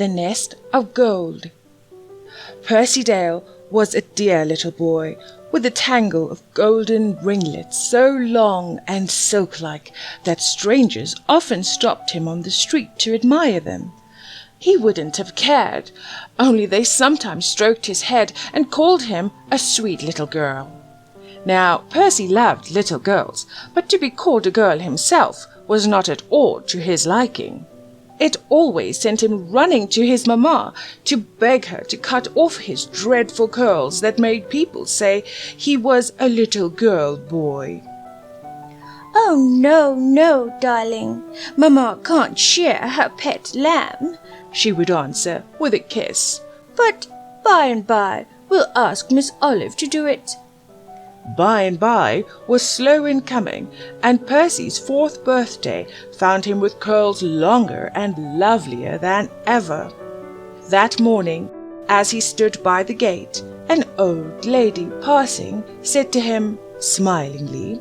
the nest of gold. Percy Dale was a dear little boy, with a tangle of golden ringlets so long and silk-like that strangers often stopped him on the street to admire them. He wouldn't have cared, only they sometimes stroked his head and called him a sweet little girl. Now, Percy loved little girls, but to be called a girl himself was not at all to his liking. It always sent him running to his mamma to beg her to cut off his dreadful curls that made people say he was a little girl boy. "Oh, no, no, darling. Mamma can't shear her pet lamb," she would answer with a kiss. "But by and by we'll ask Miss Olive to do it." By and by was slow in coming, and Percy's 4th birthday found him with curls longer and lovelier than ever. That morning, as he stood by the gate, an old lady passing said to him smilingly,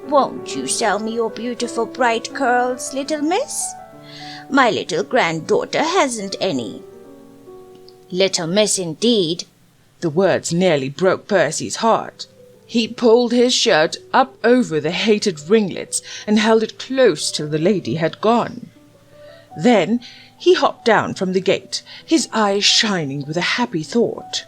"Won't you sell me your beautiful bright curls, little miss? My little granddaughter hasn't any." "Little miss, indeed!" The words nearly broke Percy's heart. He pulled his shirt up over the hated ringlets and held it close till the lady had gone. Then he hopped down from the gate, his eyes shining with a happy thought.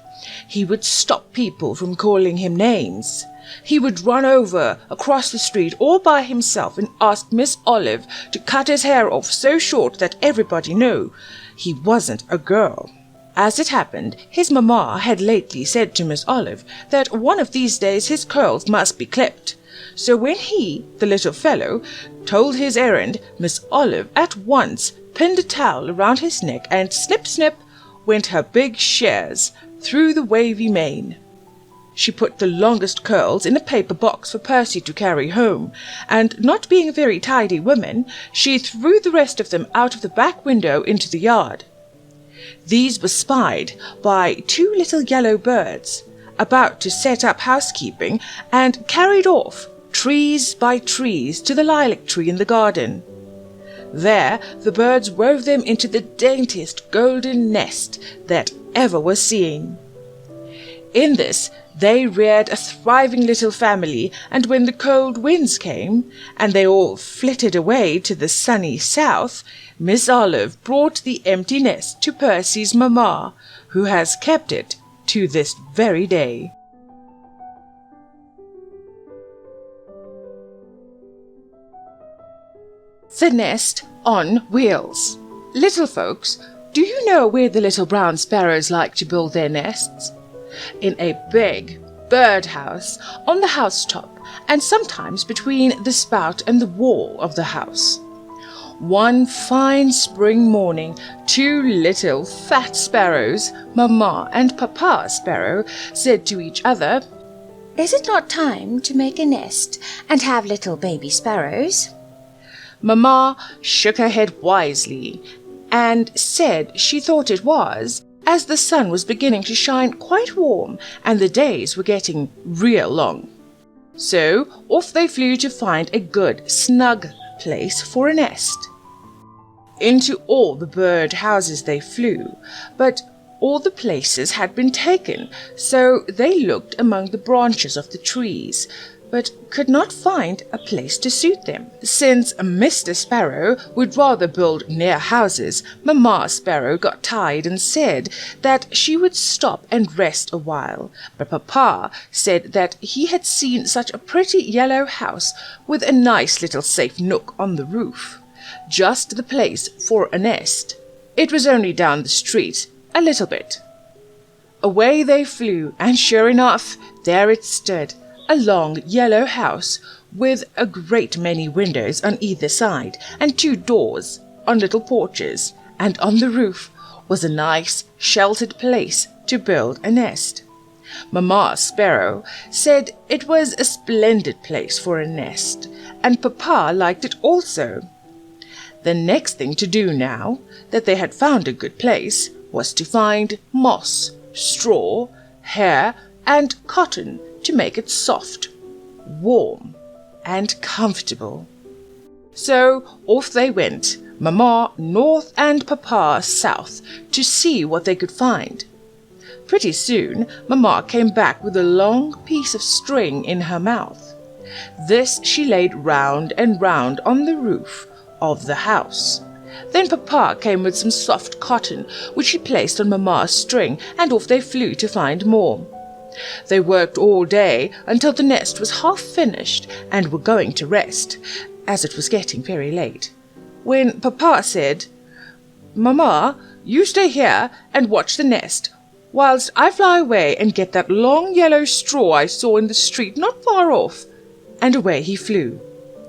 He would stop people from calling him names. He would run over across the street all by himself and ask Miss Olive to cut his hair off so short that everybody knew he wasn't a girl. As it happened, his mamma had lately said to Miss Olive that one of these days his curls must be clipped. So when he, the little fellow, told his errand, Miss Olive at once pinned a towel around his neck, and snip, snip, went her big shears through the wavy mane. She put the longest curls in a paper box for Percy to carry home, and, not being a very tidy woman, she threw the rest of them out of the back window into the yard. These were spied by 2 little yellow birds, about to set up housekeeping, and carried off, trees by trees, to the lilac tree in the garden. There the birds wove them into the daintiest golden nest that ever was seen. In this they reared a thriving little family, and when the cold winds came, and they all flitted away to the sunny south, Miss Olive brought the empty nest to Percy's mamma, who has kept it to this very day. The Nest on Wheels. Little folks, do you know where the little brown sparrows like to build their nests? In a big birdhouse on the housetop, and sometimes between the spout and the wall of the house. One fine spring morning, 2 little fat sparrows, Mamma and Papa Sparrow, said to each other, "Is it not time to make a nest and have little baby sparrows?" Mamma shook her head wisely and said she thought it was, as the sun was beginning to shine quite warm and the days were getting real long. So off they flew to find a good, snug place for a nest. Into all the bird houses they flew, but all the places had been taken, so they looked among the branches of the trees, but could not find a place to suit them. Since Mr. Sparrow would rather build near houses, Mamma Sparrow got tired and said that she would stop and rest a while, but Papa said that he had seen such a pretty yellow house with a nice little safe nook on the roof, just the place for a nest. It was only down the street a little bit. Away they flew, and sure enough, there it stood, a long yellow house with a great many windows on either side and 2 doors on little porches, and on the roof was a nice sheltered place to build a nest. Mamma Sparrow said it was a splendid place for a nest, and Papa liked it also. The next thing to do now that they had found a good place was to find moss, straw, hair, and cotton to make it soft, warm, and comfortable. So off they went, Mamma north and Papa south, to see what they could find. Pretty soon Mamma came back with a long piece of string in her mouth. This she laid round and round on the roof of the house. Then Papa came with some soft cotton, which he placed on Mamma's string, and off they flew to find more. They worked all day until the nest was half finished and were going to rest, as it was getting very late, when Papa said, "Mamma, you stay here and watch the nest, whilst I fly away and get that long yellow straw I saw in the street not far off." And away he flew.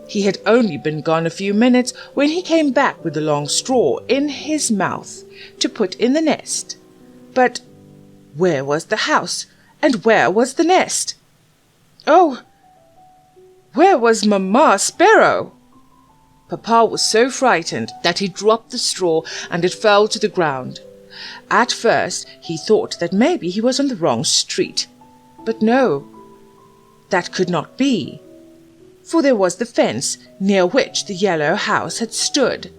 He had only been gone a few minutes when he came back with the long straw in his mouth to put in the nest. But where was the house, and where was the nest? Oh, where was Mamma Sparrow? Papa was so frightened that he dropped the straw and it fell to the ground. At first he thought that maybe he was on the wrong street. But no, that could not be, for there was the fence near which the yellow house had stood,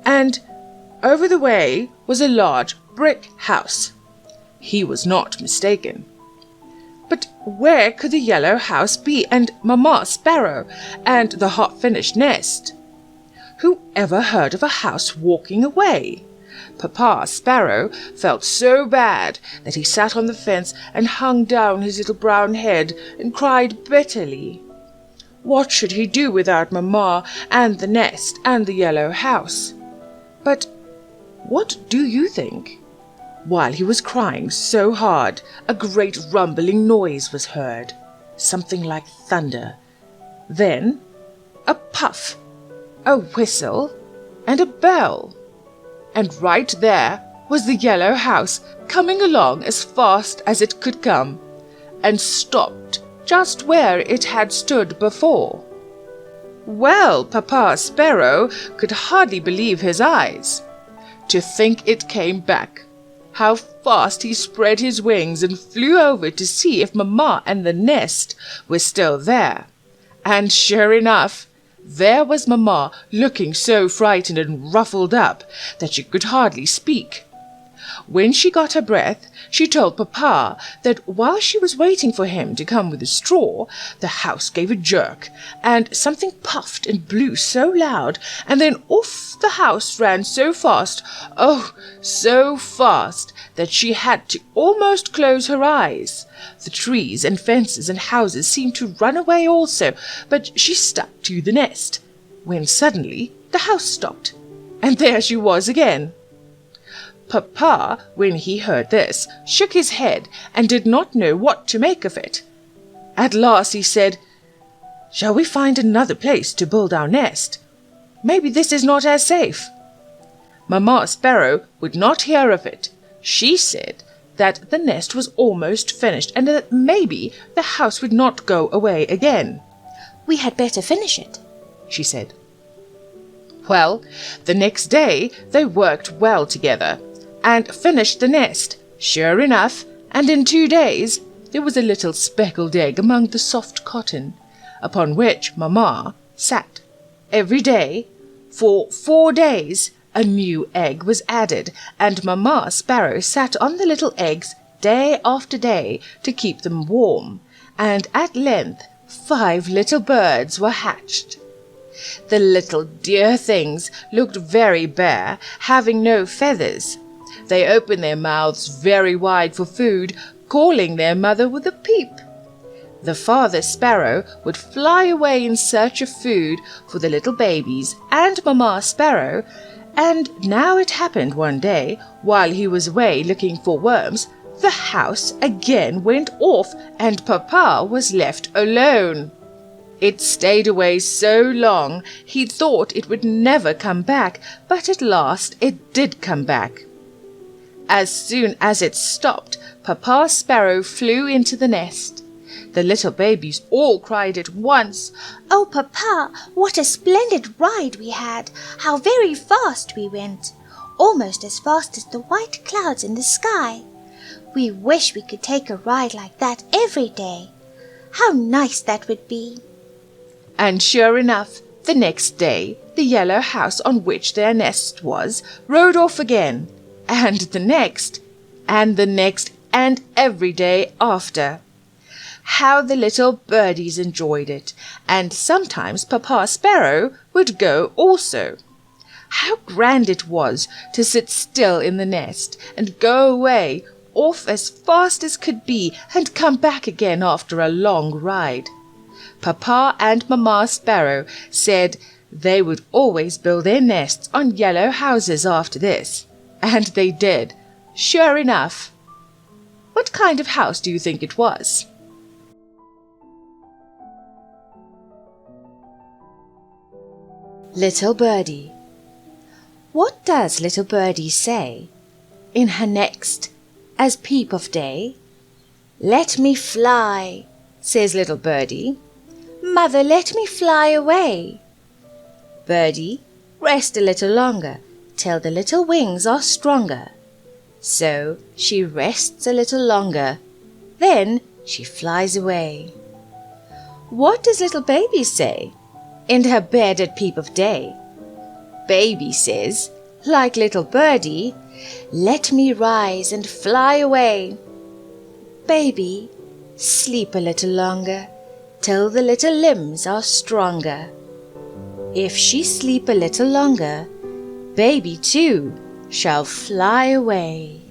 and over the way was a large brick house. He was not mistaken. But where could the yellow house be, and Mamma Sparrow, and the half-finished nest? Who ever heard of a house walking away? Papa Sparrow felt so bad that he sat on the fence and hung down his little brown head and cried bitterly. What should he do without Mamma and the nest and the yellow house? But what do you think? While he was crying so hard, a great rumbling noise was heard, something like thunder. Then a puff, a whistle, and a bell. And right there was the yellow house coming along as fast as it could come, and stopped just where it had stood before. Well, Papa Sparrow could hardly believe his eyes. To think it came back! How fast he spread his wings and flew over to see if Mamma and the nest were still there. And sure enough, there was Mamma, looking so frightened and ruffled up that she could hardly speak. When she got her breath, she told Papa that while she was waiting for him to come with the straw, the house gave a jerk, and something puffed and blew so loud, and then off the house ran so fast, oh, so fast, that she had to almost close her eyes. The trees and fences and houses seemed to run away also, but she stuck to the nest, when suddenly the house stopped, and there she was again. Papa, when he heard this, shook his head and did not know what to make of it. At last he said, "Shall we find another place to build our nest? Maybe this is not as safe." Mamma Sparrow would not hear of it. She said that the nest was almost finished and that maybe the house would not go away again. "We had better finish it," she said. Well, the next day they worked well together and finished the nest, sure enough, and in 2 days there was a little speckled egg among the soft cotton, upon which Mamma sat. Every day, for 4 days, a new egg was added, and Mamma Sparrow sat on the little eggs day after day to keep them warm, and at length 5 little birds were hatched. The little dear things looked very bare, having no feathers. They opened their mouths very wide for food, calling their mother with a peep. The father sparrow would fly away in search of food for the little babies and Mamma Sparrow, and now it happened one day, while he was away looking for worms, the house again went off and Papa was left alone. It stayed away so long he thought it would never come back, but at last it did come back. As soon as it stopped, Papa Sparrow flew into the nest. The little babies all cried at once, "Oh, Papa, what a splendid ride we had! How very fast we went! Almost as fast as the white clouds in the sky. We wish we could take a ride like that every day. How nice that would be!" And sure enough, The next day, the yellow house on which their nest was rode off again, and the next, and the next, and every day after. How the little birdies enjoyed it, and sometimes Papa Sparrow would go also. How grand it was to sit still in the nest and go away, off as fast as could be, and come back again after a long ride. Papa and Mamma Sparrow said they would always build their nests on yellow houses after this, and they did, sure enough. What kind of house do you think it was? Little Birdie. What does little Birdie say in her next as peep of day? "Let me fly," says little Birdie. "Mother, let me fly away." Birdie, rest a little longer till the little wings are stronger. So she rests a little longer, then she flies away. What does little Baby say in her bed at peep of day? Baby says, like little Birdie, "Let me rise and fly away." Baby, sleep a little longer till the little limbs are stronger. If she sleep a little longer, Baby too shall fly away.